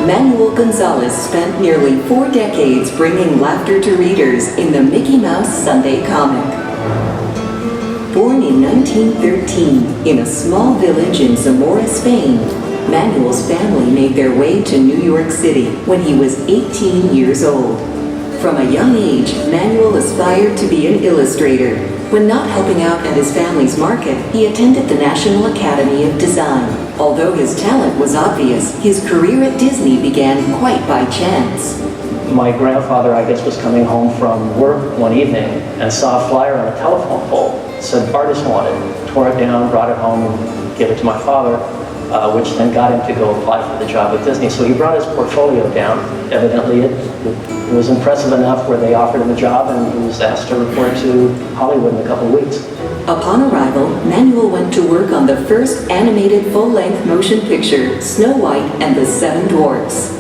Manuel Gonzales spent nearly 4 decades bringing laughter to readers in the Mickey Mouse Sunday comic. Born in 1913 in a small village in Zamora, Spain, Manuel's family made their way to New York City when he was 18 years old. From a young age, Manuel aspired to be an illustrator. When not helping out at his family's market, he attended the National Academy of Design. Although his talent was obvious, his career at Disney began quite by chance. My grandfather, I guess, was coming home from work one evening and saw a flyer on a telephone pole. It said artist wanted, tore it down, brought it home, and gave it to my father, which then got him to go apply for the job at Disney. So he brought his portfolio down. Evidently, it was impressive enough where they offered him a job, and he was asked to report to Hollywood in a couple of weeks. Upon arrival, Manuel went to work on the first animated full-length motion picture, Snow White and the Seven Dwarfs.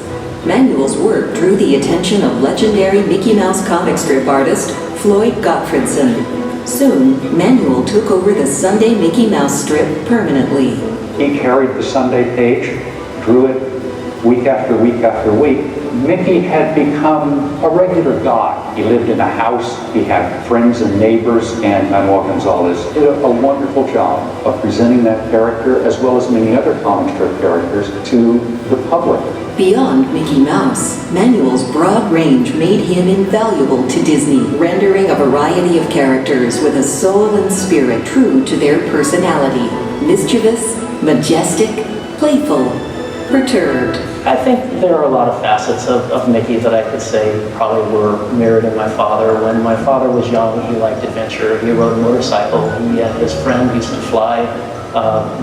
Manuel's work drew the attention of legendary Mickey Mouse comic strip artist Floyd Gottfredson. Soon, Manuel took over the Sunday Mickey Mouse strip permanently. He carried the Sunday page, drew it week after week after week. Mickey had become a regular guy. He lived in a house, he had friends and neighbors, and Manuel Gonzales did a wonderful job of presenting that character, as well as many other comic strip characters, to the public. Beyond Mickey Mouse, Manuel's broad range made him invaluable to Disney, rendering a variety of characters with a soul and spirit true to their personality. Mischievous, majestic, playful, perturbed. I think there are a lot of facets of Mickey that I could say probably were mirrored in my father. When my father was young, he liked adventure. He rode a motorcycle. He and his friend used to fly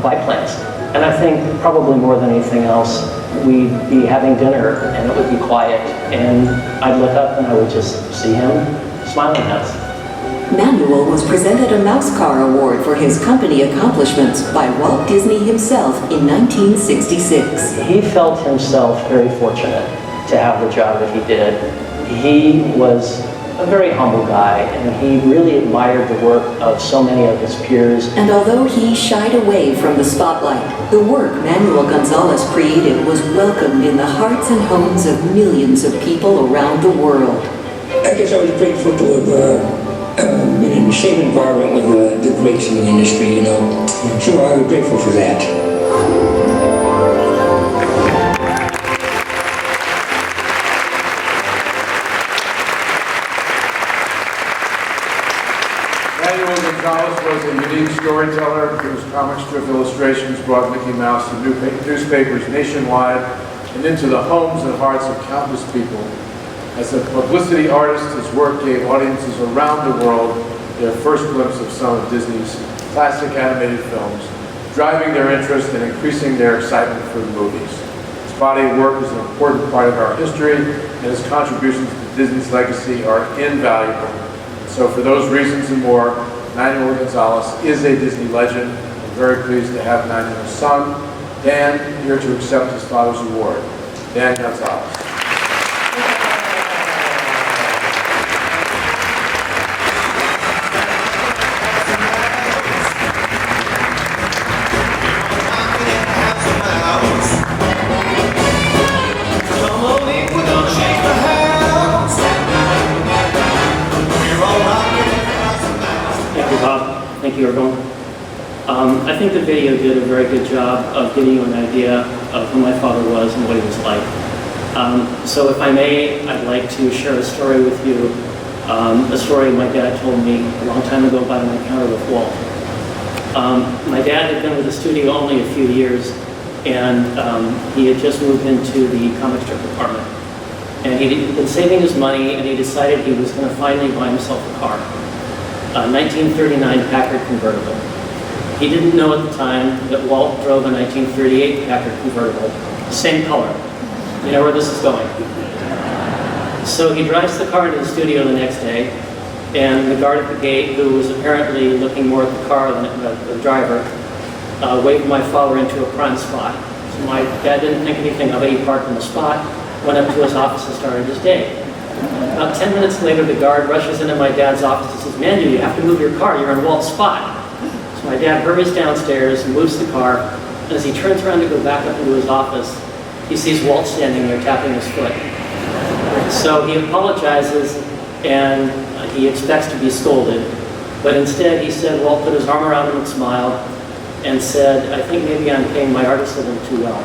biplanes. And I think probably more than anything else, we'd be having dinner and it would be quiet. And I'd look up and I would just see him smiling at us. Manuel was presented a Mouse Car Award for his company accomplishments by Walt Disney himself in 1966. He felt himself very fortunate to have the job that he did. He was a very humble guy, and he really admired the work of so many of his peers. And although he shied away from the spotlight, the work Manuel Gonzales created was welcomed in the hearts and homes of millions of people around the world. I guess I was grateful to have been in the same environment with the greats in the industry, you know. So I was grateful for that. Manuel Gonzales was a unique storyteller whose comic strip illustrations brought Mickey Mouse to newspapers nationwide and into the homes and hearts of countless people. As a publicity artist, his work gave audiences around the world their first glimpse of some of Disney's classic animated films, driving their interest and increasing their excitement for the movies. His body of work is an important part of our history, and his contributions to Disney's legacy are invaluable. So for those reasons and more, Manuel Gonzales is a Disney legend. I'm very pleased to have Manuel's son, Dan, here to accept his father's award. Dan Gonzales. Thank you, everyone. I think the video did a very good job of giving you an idea of who my father was and what he was like. So if I may, I'd like to share a story with you, a story my dad told me a long time ago by my encounter with Walt. My dad had been with the studio only a few years, and he had just moved into the comic strip department. And he'd been saving his money, and he decided he was going to finally buy himself a car. 1939 Packard convertible. He didn't know at the time that Walt drove a 1938 Packard convertible, same color. You know where this is going. So he drives the car into the studio the next day, and the guard at the gate, who was apparently looking more at the car than at the driver, waved my father into a prime spot. So my dad didn't think anything of it. He parked in the spot, went up to his office and started his day. About 10 minutes later, the guard rushes into my dad's office and says, "Manu, you have to move your car. You're in Walt's spot." So my dad hurries downstairs, moves the car, and as he turns around to go back up into his office, he sees Walt standing there tapping his foot. So he apologizes and he expects to be scolded, but instead he said, Walt put his arm around him and smiled and said, I think maybe I'm paying my artist a little too well.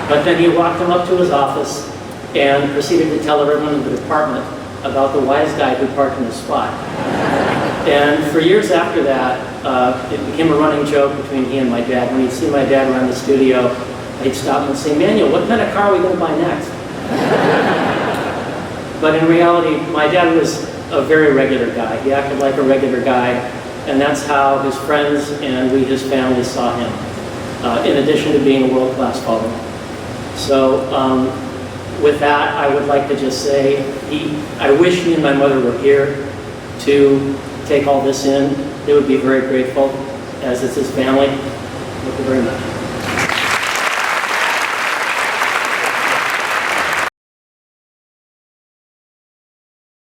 But then he walked him up to his office and proceeded to tell everyone in the department about the wise guy who parked in his spot. And for years after that, it became a running joke between he and my dad. When he'd see my dad around the studio, I'd stop him and say, Manuel, what kind of car are we going to buy next? But in reality, my dad was a very regular guy. He acted like a regular guy, and that's how his friends and we, his family, saw him, in addition to being a world-class father. So with that, I would like to just say, I wish he and my mother were here to take all this in. They would be very grateful, as is his family. Thank you very much.